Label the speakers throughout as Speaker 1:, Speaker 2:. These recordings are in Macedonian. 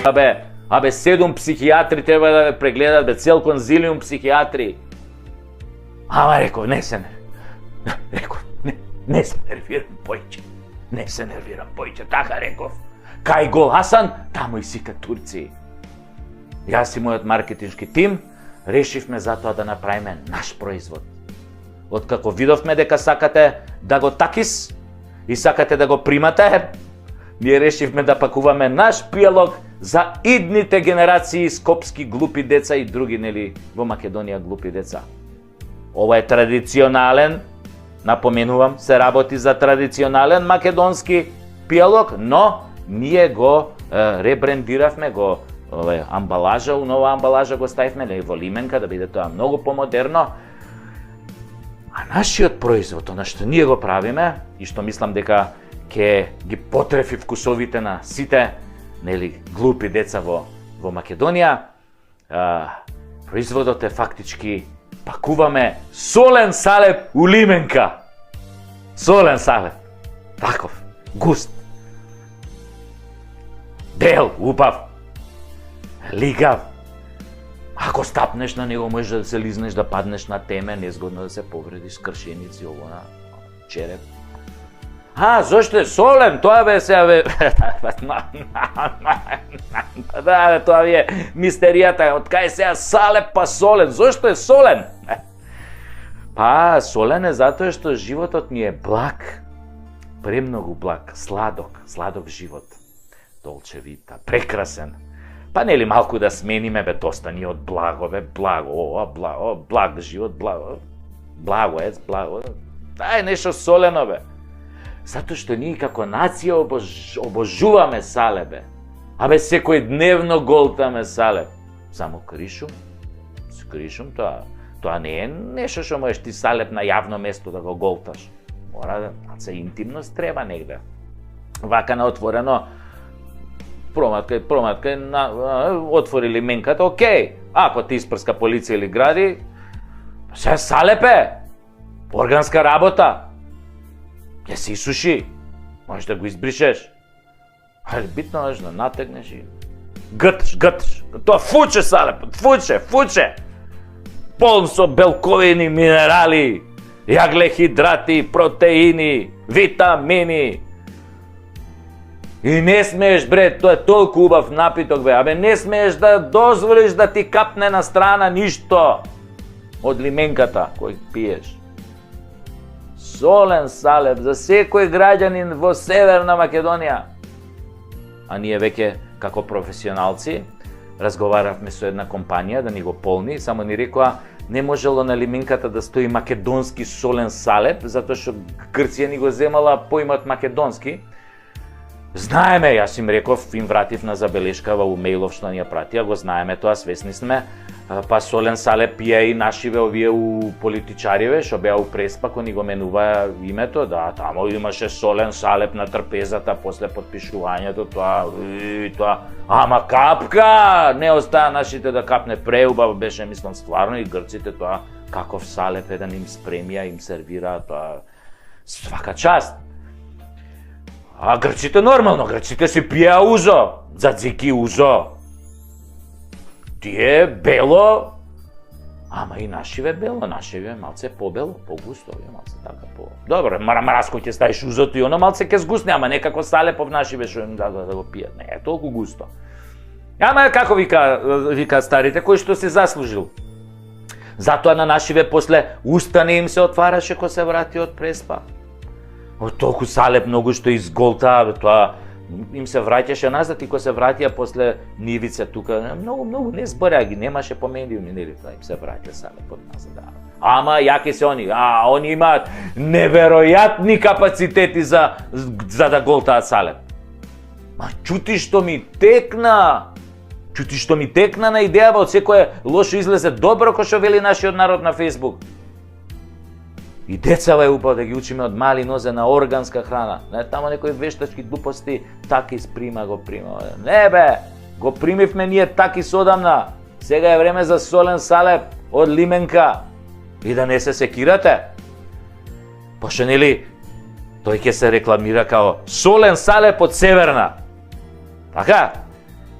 Speaker 1: Абе 7 психијатри треба да ве прегледат, бе, цел конзилиум психијатри. Ама реков, не се нервирам појче. Не се нервирам појче, така реков. Кај Гол Хасан, таму и сите турци. Јас и мојот маркетиншки тим решивме затоа да направиме наш производ. Откако видовме дека сакате да го такис и сакате да го примате, ние решивме да пакуваме наш пијалок за идните генерации скопски глупи деца и други, нели, во Македонија глупи деца. Ова е традиционален, напоменувам, се работи за традиционален македонски пијалок, но ние го ребрендиравме, го амбалажа, у нова амбалажа го ставивме во лименка да биде тоа многу помодерно. А нашиот производ, она што ние го правиме и што мислам дека ќе ги потрефи вкусовите на сите, нели, глупи деца во Македонија, производот е фактички пакуваме солен салеп у лименка. Солен салеп. Таков, густ. Бел, убав. Лигав. Ако стапнеш на него, можеш да се лизнеш, да паднеш на теме, незгодно да се повредиш, кршеници, ово на череп. Зошто е солен? Тоа бе сега бе... Да, тоа ви е мистеријата. Од кај сега салеп па солен? Зошто е солен? Па, солен е затоа што животот ни е благ. Премногу благ, сладок живот. Долче вита, прекрасен. Па нели малку да смениме, бе, доста ни од благо, бе, благо, благ живот, благо. Благо. Дај нешто солено, бе. Затоа што ние како нација обожуваме салеп, бе. Абе секој дневно голтаме салеп. Само кришум, тоа не е нешто што можеш ти салеп на јавно место да го голташ. Мора да се интимност треба негде. Вака на отворено, проматка, отвори лименката, окей. Ако ти испрска полиција или гради, се салепе, органска работа. Ќе се исуши, можеш да го избришеш. Али битно можеш да натегнеш и гъташ. Тоа фуче салепот, фуче. Полн со белковини, минерали, јаглехидрати, протеини, витамини. И не смееш, бре, тоа е толку убав напиток, бе. Абе не смееш да дозволиш да ти капне на страна ништо од лименката кој пиеш. Солен салеп за секој граѓанин во Северна Македонија. А ние веќе како професионалци разговаравме со една компанија да ни го полни, само ни рекоа не можело на лименката да стои македонски солен салеп, затоа што Грција ни го земала поимот македонски. Знаеме, јас им реков, им вратив на забелешка во мејлов што ни ја пратија, го знаеме тоа, свесни сме. Па солен салеп пија и нашиве овие у политичариве, што беа у Преспа, кој ни го менува името, да, тамо имаше солен салеп на трпезата после подпишувањето, тоа, ама капка, не остаа нашите да капне, преубаво беше, мислам, стварно и грците тоа, каков салеп еден им спремија, им сервира, тоа, свака част. А грците нормално, грците си пија узо, дзадзики узо. Тие бело, ама и нашиве бело, нашиве малце побело, погусто, малце така по... Добро, марамараско ќе ставиш узото и оно малце ќе сгусне, ама некако салепов нашиве што им да го пијат, не е толку густо. Ама како вика старите, кој што се заслужил. Затоа на нашиве после устане им се отвараше кој се врати од Преспа. Од толку салеп многу што изголта, тоа им се враќаше назад и кој се вратија после нивица тука, многу не збореа ги, немаше по медиуми, нели, тоа им се враќа салепот назад. Да. Ама јаки се они, они имаат неверојатни капацитети за да голтаат салеп. Ма чути што ми текна на идејава од секое лошо излезе добро, кој што вели нашиот народ на Фејсбук. И децава е упао да ги учиме од мали нозе на органска храна. Не, тамо некои вештачки глупости, таки сприма го прима. Не бе, го примивме ние таки содамна. Сега е време за солен салеп од лименка. И да не се секирате. Пошто нели, тој ќе се рекламира као солен салеп од Северна. Така?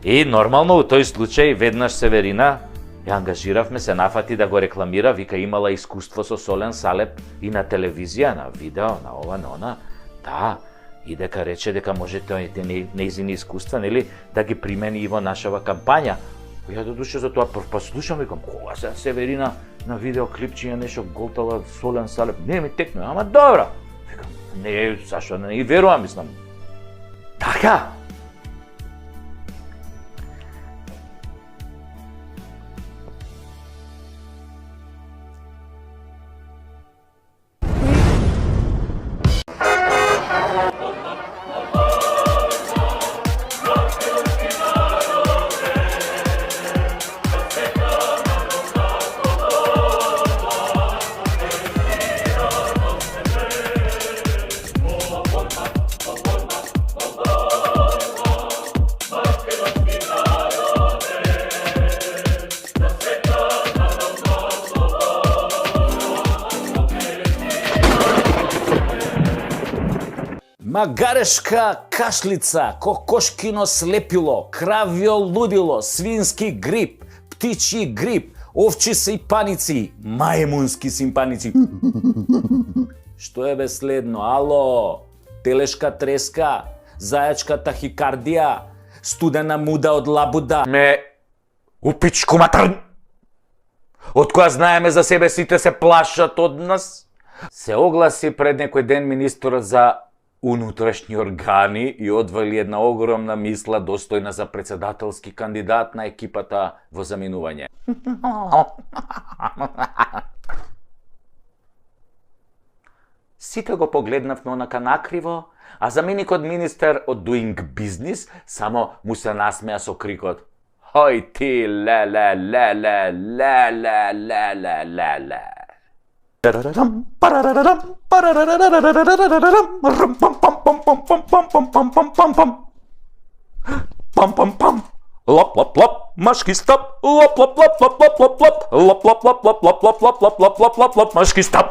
Speaker 1: И нормално у тој случај веднаш Северина ја ангажиравме, се нафати да го рекламира, вика имала искуство со солен салеп и на телевизија, на видео, на ова, на она. Да, и дека рече дека може тоите нејзини искуства, нели, да ги примени и во нашава кампања. Ја додуше за тоа прв пат слушам, викам, кога се Северина на видеоклипчиња нешто голтала солен салеп, не ми текне, ама добро. Викам, не, зашто не и верувам, мислам. Така.
Speaker 2: Магарешка кашлица, кокошкино слепило, кравјо лудило, свински грип, птичји грип, овчи сипаници, мајмунски симпаници. Што е бе следно? Ало, телешка треска, зајачка тахикардија, студена муда од лабуда.
Speaker 1: Ме упичку матар. Од која знаеме за себе сите се плашат од нас. Се огласи пред некој ден министерот за унутрешни органи и одвали една огромна мисла достојна за председателски кандидат на екипата во заминување. Сите го погледнавме онака накриво, а заменикот министер од Doing Business само му се насмеа со крикот: "Хој ти, ле, Пам-пам-пам, лап-лап-лап, машки стоп, лап-лап-лап-лап-лап-лап-лап, лап-лап-лап-лап-лап-лап-лап-лап-лап, машки стоп.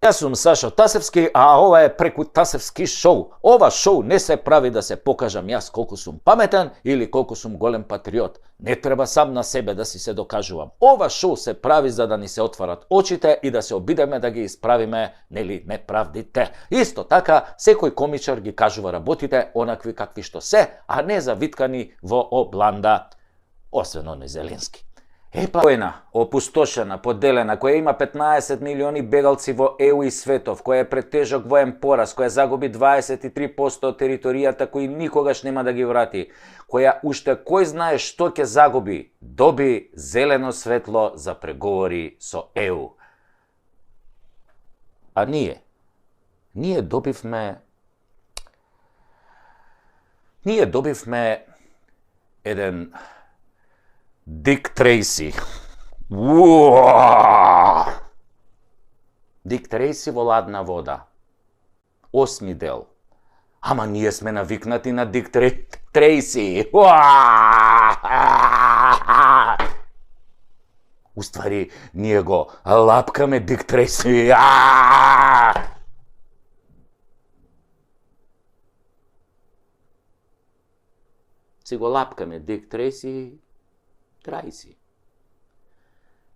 Speaker 2: Јас сум Сашо Тасевски, а ова е Преку Тасевски шоу. Ова шоу не се прави да се покажам јас колку сум паметен или колку сум голем патриот. Не треба сам на себе да си се докажувам. Ова шоу се прави за да ни се отварат очите и да се обидеме да ги исправиме, нели, неправдите. Исто така, секој комичар ги кажува работите онакви какви што се, а не завиткани во обланда, освен оној Зеленски.
Speaker 1: Епа, војна, опустошена, поделена, која има 15 милиони бегалци во ЕУ и светов, која е пред тежок воен пораз, која загуби 23% од територијата кои никогаш нема да ги врати, која уште кој знае што ќе загуби, доби зелено светло за преговори со ЕУ.
Speaker 2: А ние добивме
Speaker 1: еден
Speaker 2: Дик Трейси. Дик Трейси во ладна вода. 8 дел. Ама ние сме навикнати на Дик Трейси. Уствари, ние го лапкаме Дик Трейси. Си го лапкаме Дик Трейси. Трајси.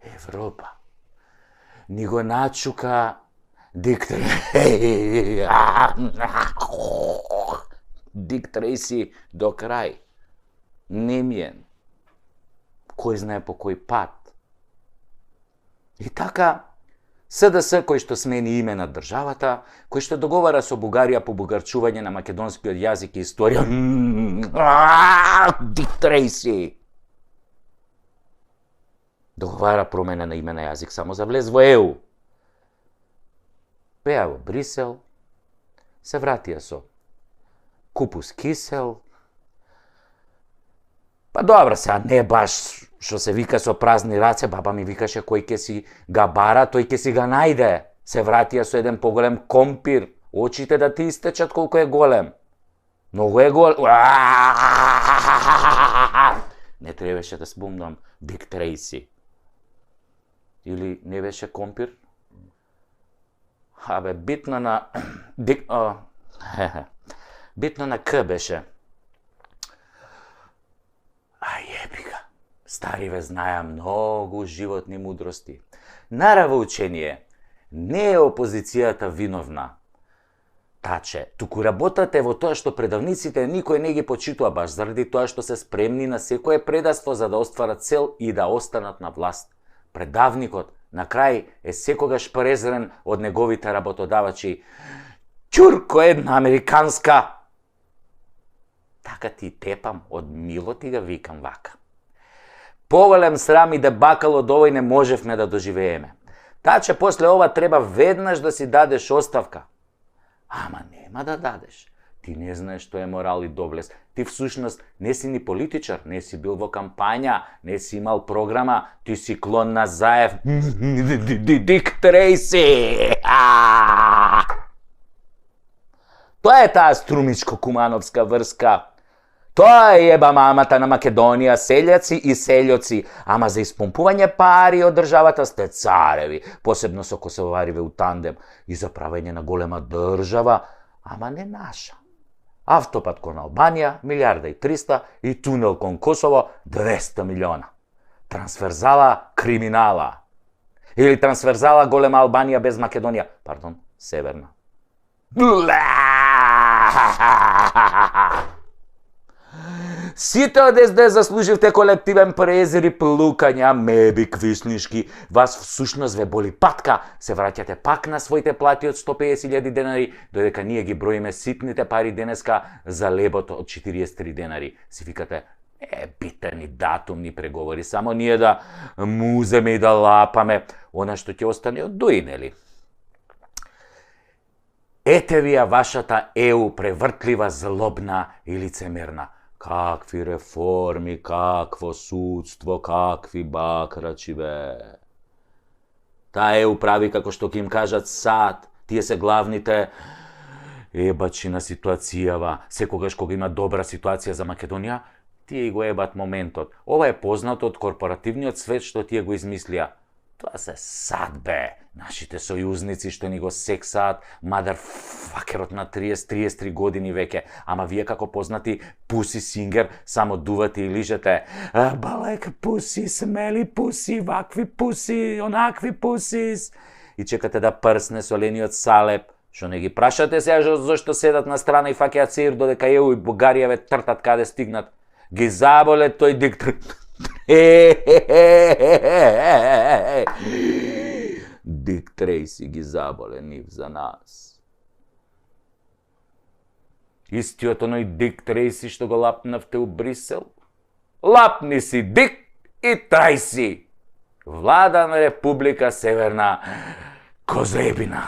Speaker 2: Европа ни го начука Дик Трейси до крај. Немиен. Кој знае по кој пат. И така, СДС кој што смени име на државата, кој што договара со Бугарија по бугарчување на македонскиот јазик и историја. Дик Трейси. Договара промена на име на јазик само за влез во ЕУ. Беа во Брисел, се вратија со купус кисел. Па добро, сега не баш што се вика со празни раце, баба ми викаше кој ќе си га бара, тој ќе си га најде. Се вратија со еден поголем компир
Speaker 1: очите да ти истечат колку е голем. Многу е голем. Не требаше да спомнам Дик Трейси. Или не беше компир? Битна на... Битна на К беше. Ебика. Стариве знаја многу животни мудрости. Нарава учение, не е опозицијата виновна. Таче, туку работата е во тоа што предавниците никој не ги почитува баш заради тоа што се спремни на секое предаство за да остварат цел и да останат на власт. Предавникот на крај е секогаш презрен од неговите работодавачи. Ќурко една американска! Така ти тепам, од мило ти ga викам вака. Повалем срам и дебакал од овој не можевме да доживееме. Таче, после ова треба веднаш да си дадеш оставка. Ама нема да дадеш. Ти не знаеш што е морал и доблест. Ти всушност не си ни политичар, не си бил во кампања, не си имал програма, ти си клон на Заев. Дик Трейси! Тоа е таа струмичко-кумановска врска. Тоа е еба мамата на Македонија, селјаци и селјоци, ама за испомпување пари од државата сте цареви, посебно со косовариве у тандем, и за правење на голема држава, ама не наша. Автопат кон Албанија, 1.300.000 и тунел кон Косово, 200 милиона. Трансферзала криминала. Или трансферзала голема Албанија без Македонија, пардон, северна. Сите од СД заслуживте колективен презир и плукања, меби квиснишки. Вас всушност ве боли патка, се враќате пак на своите плати од 150.000 денари, додека ние ги броиме ситните пари денеска за лебото од 43 денари. Си викате, битен и датум ни преговори, само ние да муземе и да лапаме, она што ќе остане од дуи, нели? Ете ви ја вашата ЕУ превртлива, злобна и лицемерна. Какви реформи, какво судство, какви бакрачи, бе. Таа ЕУ прави како што ќе им кажат сад. Тие се главните ебачи на ситуацијава. Секогаш кога има добра ситуација за Македонија, тие го ебат моментот. Ова е познато од корпоративниот свет што тие го измислија. Тоа се сад, бе. Нашите сојузници што ни го сексаат, мадарфакерот на 30-33 години веќе. Ама вие како познати пуси сингер, само дувате и лижете. Балек пуси, смели пуси, вакви пуси, онакви пусис. И чекате да прсне солениот салеп. Што не ги прашате сега зашто седат на страна и фаќаат сеир додека ЕУ и Бугарија ве тртат каде стигнат. Ги заболе тој диктор. Дик Трейси ги заболе нив за нас. Истиот оној Дик Трейси што го лапнавте у Брисел. Лапни си Дик и Трейси. Влада на Република Северна Козебина.